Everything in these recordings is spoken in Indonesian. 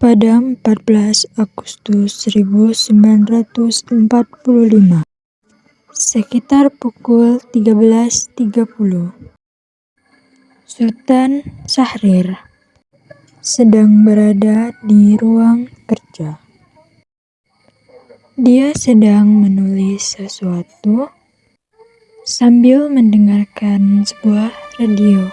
Pada 14 Agustus 1945, sekitar pukul 13.30, Sultan Syahrir sedang berada di ruang kerja. Dia sedang menulis sesuatu sambil mendengarkan sebuah radio.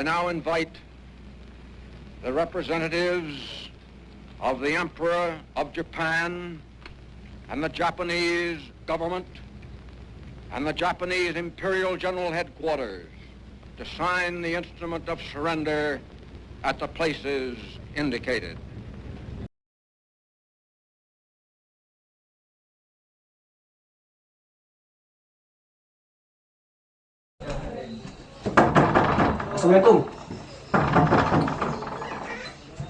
I now invite the representatives of the Emperor of Japan and the Japanese government and the Japanese Imperial General Headquarters to sign the instrument of surrender at the places indicated. Assalamualaikum.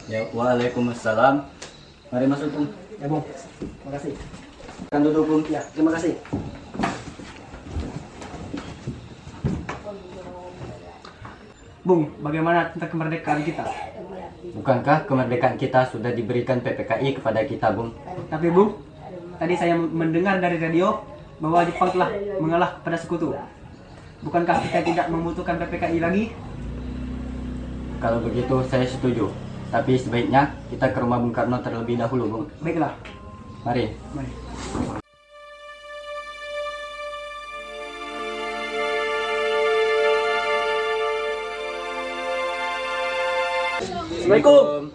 Ya, waalaikumsalam. Mari masuk, Bung. Ya, Bung. Terima kasih. Kan duduk, Bung. Ya, terima kasih. Bung, bagaimana tentang kemerdekaan kita? Bukankah kemerdekaan kita sudah diberikan PPKI kepada kita, Bung? Tapi, Bung, tadi saya mendengar dari radio bahwa Jepang telah mengalah pada sekutu. Bukankah kita tidak membutuhkan PPKI lagi? Kalau begitu, saya setuju. Tapi sebaiknya kita ke rumah Bung Karno terlebih dahulu, Bung. Baiklah. Mari. Mari. Assalamualaikum.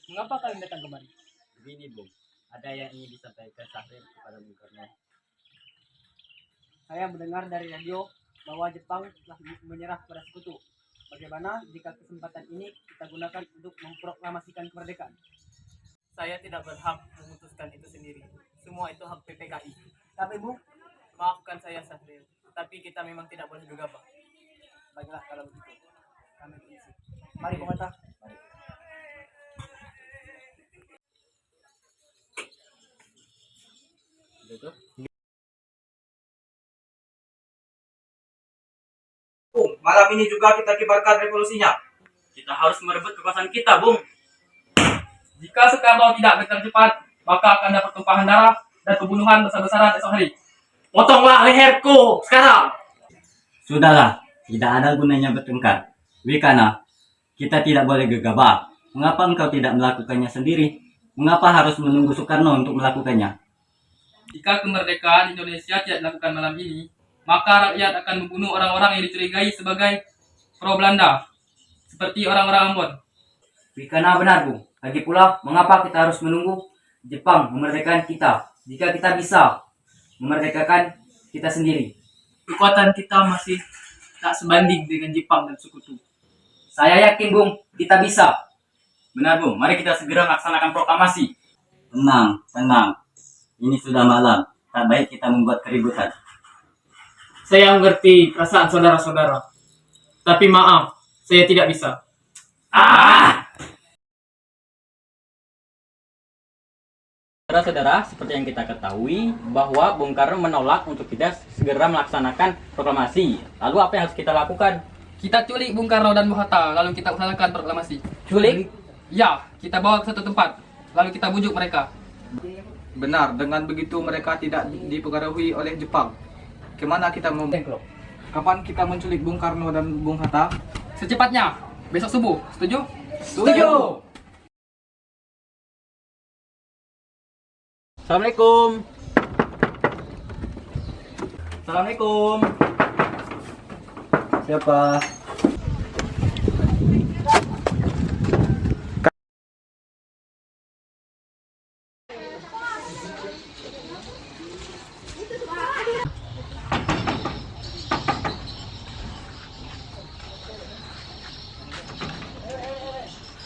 Mengapa kalian datang kemari? Begini, Bung. Ada yang ingin disampaikan Syahrir kepada Bung Karno. Saya mendengar dari radio bahwa Jepang telah menyerah pada sekutu. Bagaimana jika kesempatan ini kita gunakan untuk memproklamasikan kemerdekaan? Saya tidak berhak memutuskan itu sendiri. Semua itu hak PPKI. Tapi, Bu, Maafkan saya, Syahrir. Tapi kita memang tidak boleh gegabah. baiklah kalau begitu. Kami permisi. Mari, pemerintah. Mari. Malam ini juga kita kibarkan revolusinya. Kita harus merebut kekuasaan kita, Bung. Jika Soekarno tidak bergerak cepat, maka akan ada pertumpahan darah dan pembunuhan besar-besaran esok hari. Potonglah leherku sekarang. Sudahlah, tidak ada gunanya bertengkar. Wikana, kita tidak boleh gegabah. Mengapa engkau tidak melakukannya sendiri? Mengapa harus menunggu Soekarno untuk melakukannya? Jika kemerdekaan Indonesia tidak dilakukan malam ini, maka rakyat akan membunuh orang-orang yang dicurigai sebagai pro Belanda, seperti orang-orang Ambon. Wikana benar, Bung. Lagi pula, mengapa kita harus menunggu Jepang memerdekakan kita? Jika kita bisa memerdekakan kita sendiri. Kekuatan kita masih tak sebanding dengan Jepang dan sekutu. Saya yakin, Bung, kita bisa. Benar, Bung. Mari kita segera melaksanakan proklamasi. Tenang, tenang. Ini sudah malam. Tak baik kita membuat keributan. Saya mengerti perasaan saudara-saudara. Tapi maaf, saya tidak bisa. Saudara-saudara, seperti yang kita ketahui bahwa Bung Karno menolak untuk kita segera melaksanakan proklamasi. Lalu apa yang harus kita lakukan? Kita culik Bung Karno dan Bung Hatta, lalu kita laksanakan proklamasi. Culik? Ya, kita bawa ke satu tempat, lalu kita bujuk mereka. Benar, dengan begitu mereka tidak dipengaruhi oleh Jepang. Kemana kita Kapan kita menculik Bung Karno dan Bung Hatta? Secepatnya, besok subuh. Setuju? Setuju. Assalamualaikum. Assalamualaikum. Siapa?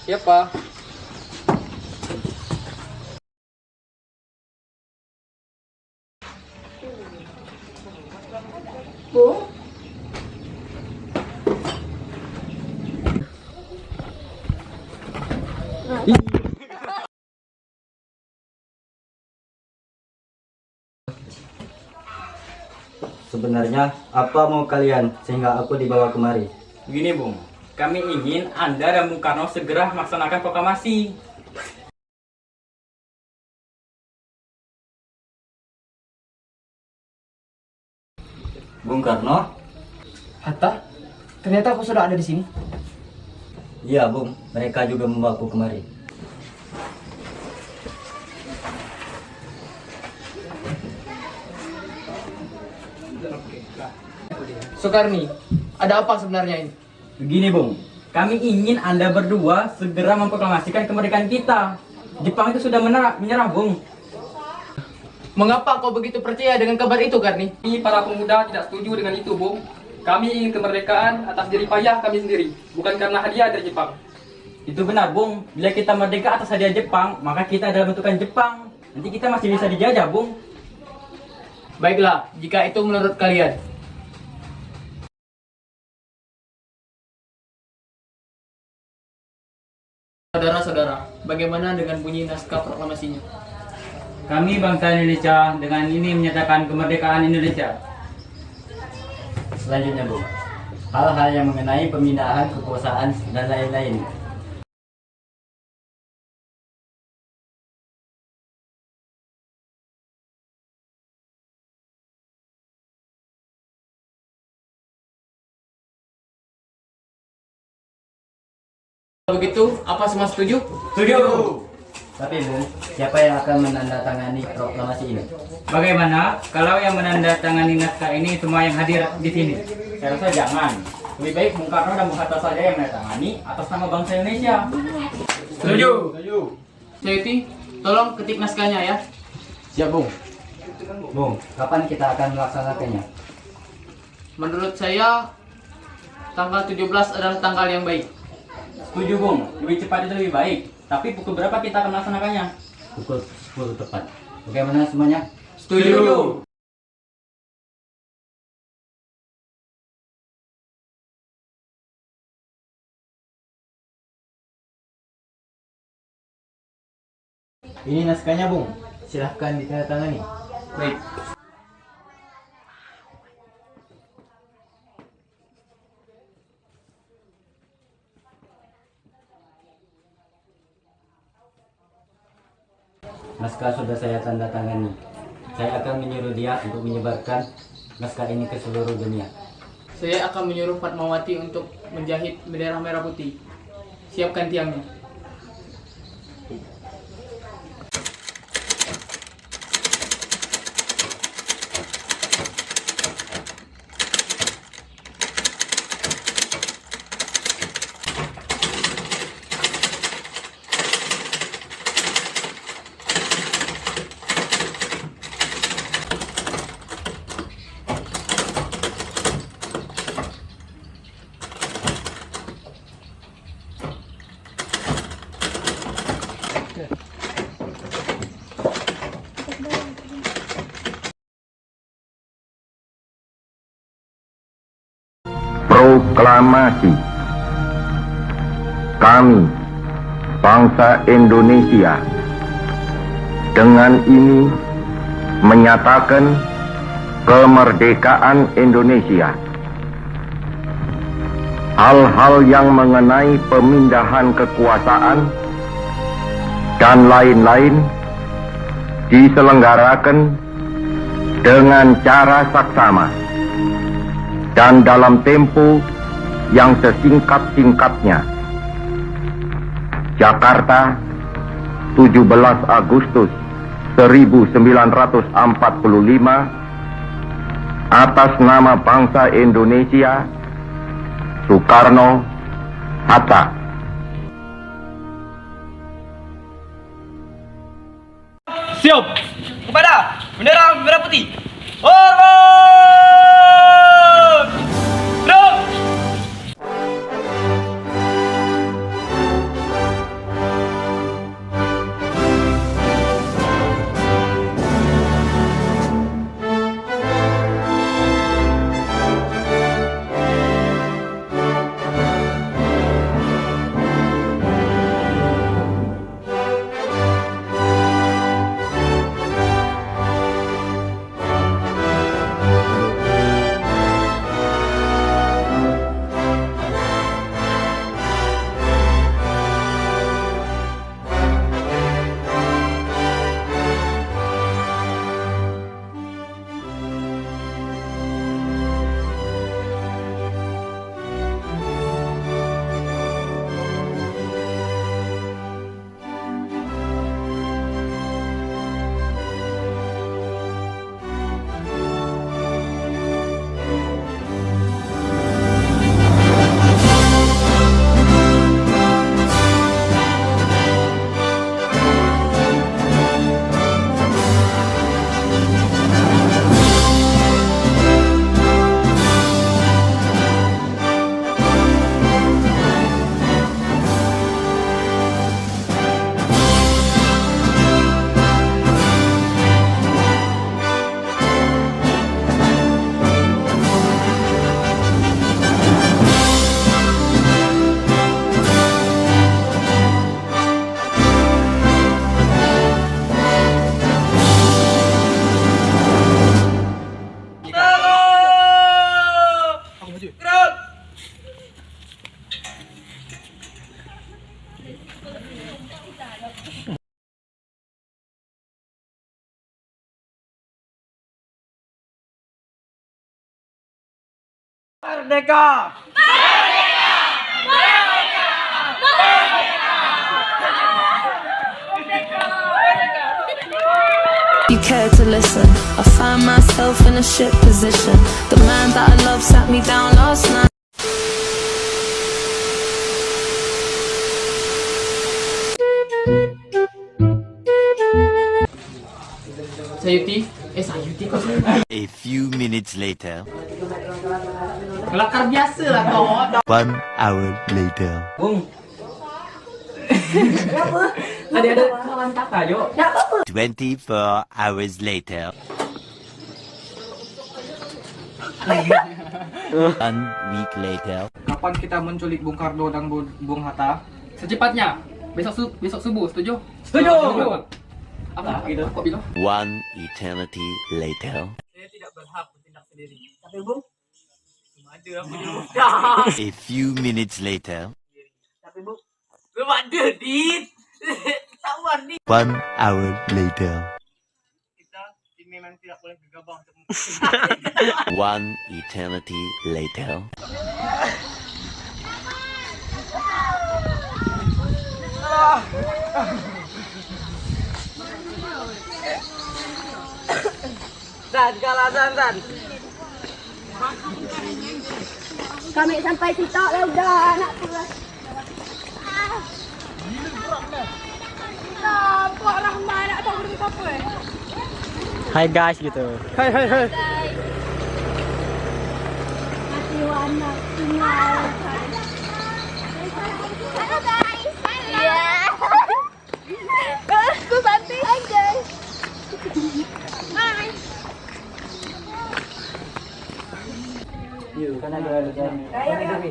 Siapa? Sebenarnya apa mau kalian sehingga aku dibawa kemari? Begini Bung, kami ingin Anda dan Bung Karno segera melaksanakan proklamasi. Bung Karno? Hatta, ternyata aku sudah ada di sini. Iya Bung, mereka juga membawaku kemari. Soekarni, ada apa sebenarnya ini? Begini Bung, kami ingin Anda berdua segera memproklamasikan kemerdekaan kita. Jepang itu sudah menyerah Bung. Mengapa kau begitu percaya dengan kabar itu, Karni? Kami para pemuda tidak setuju dengan itu, Bung. Kami ingin kemerdekaan atas jerih payah kami sendiri, bukan karena hadiah dari Jepang. Itu benar Bung, bila kita merdeka atas hadiah Jepang, maka kita adalah bentukan Jepang. Nanti kita masih bisa dijajah Bung. Baiklah, jika itu menurut kalian. Saudara-saudara, bagaimana dengan bunyi naskah proklamasinya? Kami bangsa Indonesia dengan ini menyatakan kemerdekaan Indonesia. Selanjutnya Bung, hal-hal yang mengenai pemindahan kekuasaan dan lain-lain. Kalau begitu, apa semua setuju? Setuju. Tapi Bung, siapa yang akan menandatangani proklamasi ini? Bagaimana kalau yang menandatangani naskah ini semua yang hadir di sini? Saya rasa jangan. Lebih baik Bung Karno dan Bung Hatta saja yang menandatangani atas nama bangsa Indonesia. Setuju. Sayuti, tolong ketik naskahnya ya. Siap Bung. Bung, kapan kita akan melaksanakannya? Menurut saya, tanggal 17 adalah tanggal yang baik. Setuju Bung, lebih cepat itu lebih baik. Tapi pukul berapa kita akan melaksanakannya? Pukul 10 tepat. Bagaimana semuanya? Setuju. Ini naskahnya Bung, silahkan ditandatangani. Baik. Naskah sudah saya tanda tangani. Saya akan menyuruh dia untuk menyebarkan naskah ini ke seluruh dunia. Saya akan menyuruh Fatmawati untuk menjahit bendera merah putih. Siapkan tiangnya. Proklamasi. Kami, bangsa Indonesia, dengan ini menyatakan kemerdekaan Indonesia. Hal-hal yang mengenai pemindahan kekuasaan dan lain-lain diselenggarakan dengan cara saksama dan dalam tempo yang sesingkat-singkatnya. Jakarta, 17 Agustus 1945, atas nama bangsa Indonesia, Soekarno Hatta. Siap! Kepada bendera merah putih. Hormat! Gerak! Merdeka! You care to listen. I find myself in a shit position. The man that I love sat me down last night. Sayuti? Sayuti kok. A few minutes later. Kelakar biasa lah kau. 1 hour later. Bung. Ada kawan kakak, Jok. 24 hours later. 1 week later. Kapan kita menculik Bung Karno dan Bung Hatta? Secepatnya. Besok subuh, setuju? Setuju. Apa gitu? Kok bilang? 1 eternity later. Saya tidak berhak bertindak sendiri. Tapi Bung, cuma ada aku di A few minutes later. Tapi Bung, belum ada, Dit. Sabar, Dit. 1 hour later. Kita memang tidak boleh gegabah untuk 1 eternity later. Dan kalah dan. Kami sampai situ lah udah anak pulang. Pak Rahman nak tahu benda apa Hai guys gitu. Hai. Mati warna tinggal. Halo guys. Iya. Aku bantu aja. Hai. Yuk, kan ada.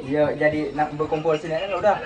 Yuk, jadi nak berkumpul sini kan udah.